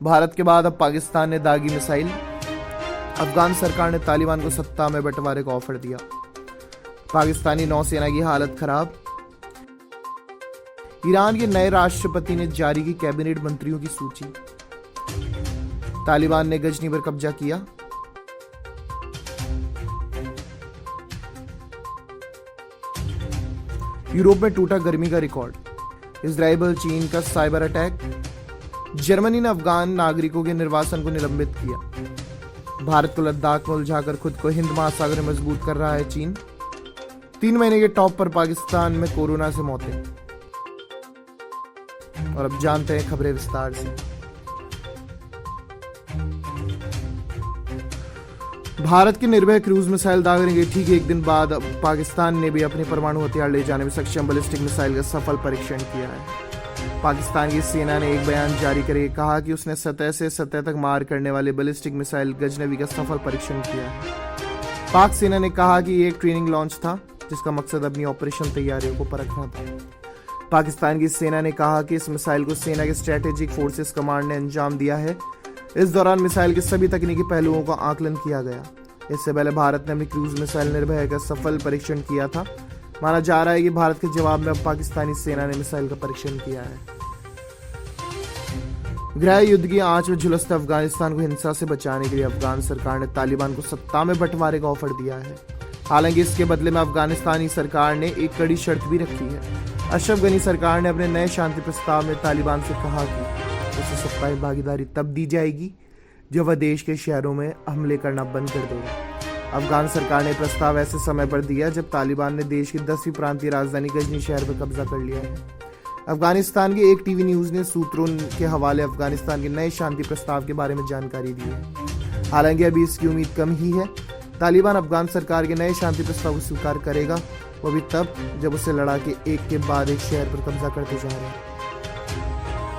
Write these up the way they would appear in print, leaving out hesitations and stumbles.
भारत के बाद अब पाकिस्तान ने दागी मिसाइल। अफगान सरकार ने तालिबान को सत्ता में बंटवारे का ऑफर दिया। पाकिस्तानी नौसेना की हालत खराब। ईरान के नए राष्ट्रपति ने जारी की कैबिनेट मंत्रियों की सूची। तालिबान ने गजनी पर कब्जा किया। यूरोप में टूटा गर्मी का रिकॉर्ड। इजराइल पर चीन का साइबर अटैक। जर्मनी ने अफगान नागरिकों के निर्वासन को निलंबित किया। भारत को लद्दाख में उलझाकर खुद को हिंद महासागर में मजबूत कर रहा है चीन। 3 महीने के टॉप पर पाकिस्तान में कोरोना से मौतें। और अब जानते हैं खबरें विस्तार से। भारत की निर्भय क्रूज मिसाइल दागने के ठीक एक दिन बाद अब पाकिस्तान ने भी अपने परमाणु हथियार ले जाने में सक्षम बैलिस्टिक मिसाइल का सफल परीक्षण किया है। पाकिस्तान की सेना ने एक बयान जारी करके कहा कि उसने सतह से सतह तक मार करने वाले बैलिस्टिक मिसाइल गजनवी का सफल परीक्षण किया है। पाक सेना ने कहा कि ये एक ट्रेनिंग लॉन्च था जिसका मकसद अपनी ऑपरेशन तैयारियों को परखना था। पाकिस्तान की सेना ने कहा कि इस मिसाइल को सेना के स्ट्रेटेजिक फोर्सेस कमांड ने अंजाम दिया है। इस दौरान मिसाइल के सभी तकनीकी पहलुओं का आकलन किया गया। इससे पहले भारत ने अपनी क्रूज मिसाइल निर्भय का सफल परीक्षण किया था। माना जा रहा है कि भारत के जवाब में अब पाकिस्तानी सेना ने मिसाइल का परीक्षण किया है। गृह युद्ध की आंच में झुलसते अफगानिस्तान को हिंसा से बचाने के लिए अफगान सरकार ने तालिबान को सत्ता में बंटवारे का ऑफर दिया है। हालांकि इसके बदले में अफगानिस्तानी सरकार ने एक कड़ी शर्त भी रखी है। अशरफ गनी सरकार ने अपने नए शांति प्रस्ताव में तालिबान से कहा कि उसे सत्ता में भागीदारी तब दी जाएगी जब वह देश के शहरों में हमले करना बंद कर देगा। अफगान सरकार ने प्रस्ताव ऐसे समय पर दिया जब तालिबान ने देश की 10वीं प्रांतीय राजधानी गजनी शहर पर कब्जा कर लिया है। अफगानिस्तान के एक टीवी न्यूज ने सूत्रों के हवाले अफगानिस्तान के नए शांति प्रस्ताव के बारे में जानकारी दी है। हालांकि अभी इसकी उम्मीद कम ही है। तालिबान अफगान सरकार के नए शांति प्रस्ताव को स्वीकार करेगा, वो भी तब जब उसे लड़ा के एक के बाद एक शहर पर कब्जा करते जा रहे हैं।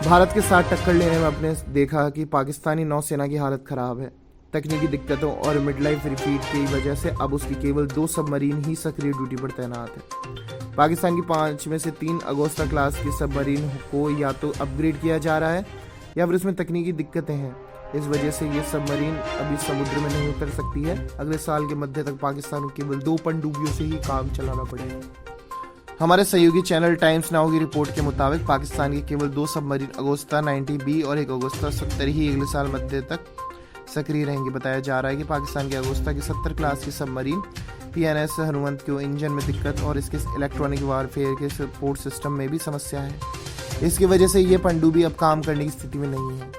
भारत के साथ टक्कर लेने में आपने देखा कि पाकिस्तानी नौसेना की हालत खराब है। तकनीकी दिक्कतों और मिडलाइफ रिपीट की वजह से अब उसकी केवल 2 सबमरीन ही सक्रिय ड्यूटी पर तैनात है। पाकिस्तान की 5 में से 3 अगोस्ता क्लास की सबमरीन को या तो अपग्रेड किया जा रहा है या फिर उसमें तकनीकी दिक्कतें हैं। इस वजह से ये सबमरीन अभी समुद्र में नहीं उतर सकती है। अगले साल के मध्य तक पाकिस्तान को केवल 2 पनडुब्बियों से ही काम चलाना पड़ेगा। हमारे सहयोगी चैनल टाइम्स नाउ की रिपोर्ट के मुताबिक पाकिस्तान के केवल 2 सबमरीन अगोस्ता 90B और एक अगोस्ता 70 ही अगले साल मध्य तक सक्रिय रहेंगे। बताया जा रहा है कि पाकिस्तान के अगोस्ता की 70 क्लास की सबमरीन PNS हनुमंत को इंजन में दिक्कत और इसके इलेक्ट्रॉनिक वारफेयर के सपोर्ट सिस्टम में भी समस्या है। इसकी वजह से ये पनडुब्बी अब काम करने की स्थिति में नहीं है।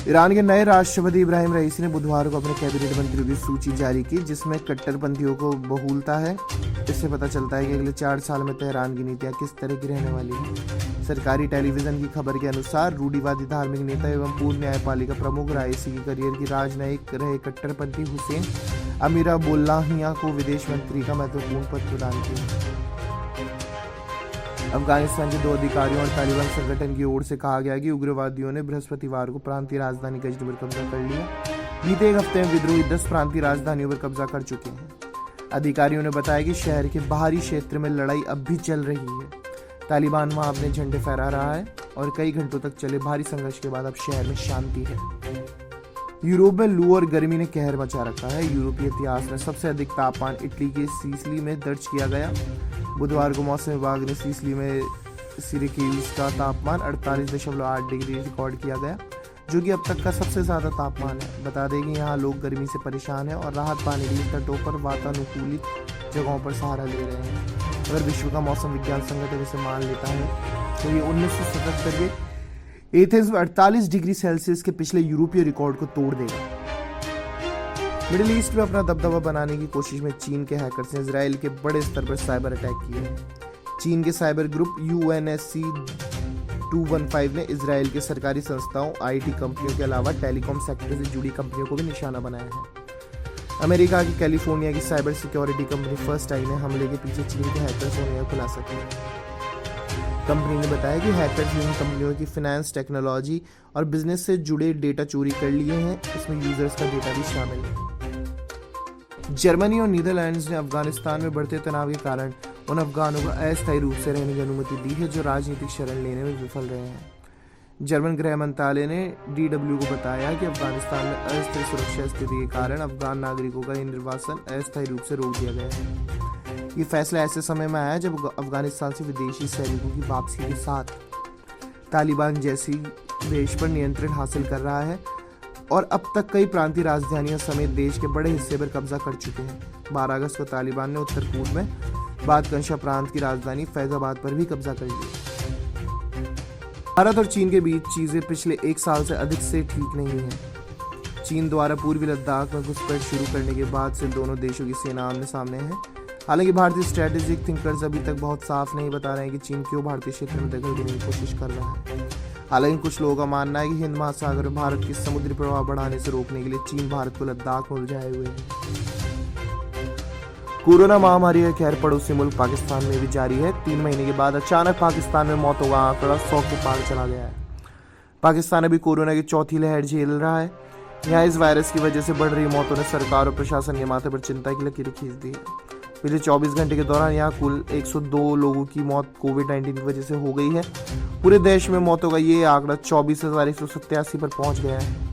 ईरान के नए राष्ट्रपति इब्राहिम रईसी ने बुधवार को अपने कैबिनेट मंत्रियों की सूची जारी की जिसमें कट्टरपंथियों को बहुलता है। इससे पता चलता है कि अगले 4 साल में तेहरान की नीतियां किस तरह की रहने वाली हैं। सरकारी टेलीविजन की खबर के अनुसार रूढ़िवादी धार्मिक नेता एवं पूर्व न्यायपालिका प्रमुख राइसी की करियर की राजनयिक रहे कट्टरपंथी हुसैन अमीर अब्दुल्लाहियां को विदेश मंत्री का महत्वपूर्ण पद प्रदान किया। अफगानिस्तान के 2 अधिकारियों और तालिबान संगठन की ओर से कहा गया कि उग्रवादियों ने बृहस्पतिवार को प्रांतीय राजधानी गजनी पर कब्जा कर लिया। बीते एक हफ्ते में विद्रोही 10 प्रांतीय राजधानियों पर कब्जा कर चुके हैं। अधिकारियों ने बताया कि शहर के बाहरी क्षेत्र में लड़ाई अब भी चल रही है। तालिबान वहां अपने झंडे फहरा रहा है और कई घंटों तक चले भारी संघर्ष के बाद अब शहर में शांति है। यूरोप में लू और गर्मी ने कहर मचा रखा है। यूरोपीय इतिहास में सबसे अधिक तापमान इटली के सिसिली में दर्ज किया गया। बुधवार को मौसम विभाग ने सिसिली में सिरेक्यूज का तापमान 48.8 डिग्री रिकॉर्ड किया गया, जो कि अब तक का सबसे ज्यादा तापमान है। बता दें कि यहाँ लोग गर्मी से परेशान हैं और राहत पाने के लिए तटों पर वातानुकूलित जगहों पर सहारा ले रहे हैं। अगर विश्व का मौसम विज्ञान संगठन इसे मान लेता है तो ये 1977 के एथेंस में 48 डिग्री सेल्सियस के पिछले यूरोपीय रिकॉर्ड को तोड़ देगा। मिडिल ईस्ट में अपना दबदबा बनाने की कोशिश में चीन के हैकर्स ने इजराइल के बड़े स्तर पर साइबर अटैक किए हैं। चीन के साइबर ग्रुप UNSC 215 ने इजराइल के सरकारी संस्थाओं, IT कंपनियों के अलावा टेलीकॉम सेक्टर से जुड़ी कंपनियों को भी निशाना बनाया है। अमेरिका की कैलिफोर्निया की साइबर सिक्योरिटी कंपनी फर्स्ट आई ने हमले के पीछे चीन के हैकर्स होने का खुलासा किया। कंपनी ने बताया कि हैकर्स इन कंपनियों की फाइनेंस, टेक्नोलॉजी और बिजनेस से जुड़े डेटा चोरी कर लिए हैं। इसमें यूजर्स का डेटा भी शामिल है। जर्मनी और नीदरलैंड्स ने अफगानिस्तान में बढ़ते तनाव के कारण उन अफगानों को अस्थायी रूप से रहने की अनुमति दी है जो राजनीतिक शरण लेने में विफल रहे हैं। जर्मन गृह मंत्रालय ने DW को बताया कि अफगानिस्तान में अस्थिर सुरक्षा स्थिति के कारण अफगान नागरिकों का निर्वासन अस्थायी रूप से रोक दिया गया है। ये फैसला ऐसे समय में आया जब अफगानिस्तान से विदेशी सैनिकों की वापसी के साथ तालिबान जैसी देश पर नियंत्रण हासिल कर रहा है और अब तक कई प्रांतीय राजधानियों समेत देश के बड़े हिस्से पर कब्जा कर चुके हैं। 12 अगस्त को तालिबान ने उत्तर पूर्व में बादकंशा प्रांत की राजधानी फैजाबाद पर भी कब्जा कर लिया। भारत और चीन के बीच चीजें पिछले 1 साल से अधिक से ठीक नहीं है। चीन द्वारा पूर्वी लद्दाख में घुसपैठ शुरू करने के बाद से दोनों देशों की सेना आमने सामने है। हालांकि भारतीय स्ट्रेटेजिक थिंकर्स अभी तक बहुत साफ नहीं बता रहे हैं कि चीन क्यों भारतीय क्षेत्र में दखल देने की कोशिश कर रहा है। हालांकि कुछ लोगों का मानना है कि हिंद महासागर में भारत की समुद्री प्रभाव बढ़ाने से रोकने के लिए चीन भारत को लद्दाख में उलझाए हुए है। कोरोना महामारी का कहर पड़ोसी मुल्क पाकिस्तान में भी जारी है। 3 महीने के बाद अचानक पाकिस्तान में मौतों का आंकड़ा 100 के पार चला गया है। पाकिस्तान अभी कोरोना की चौथी लहर झेल रहा है। यहाँ इस वायरस की वजह से बढ़ रही मौतों ने सरकार और प्रशासन के माथे पर चिंता की लकीरें खींच दी है। पिछले 24 घंटे के दौरान यहाँ कुल 102 लोगों की मौत कोविड-19 की वजह से हो गई है। पूरे देश में मौतों का ये आंकड़ा 24,187 पर पहुंच गया है।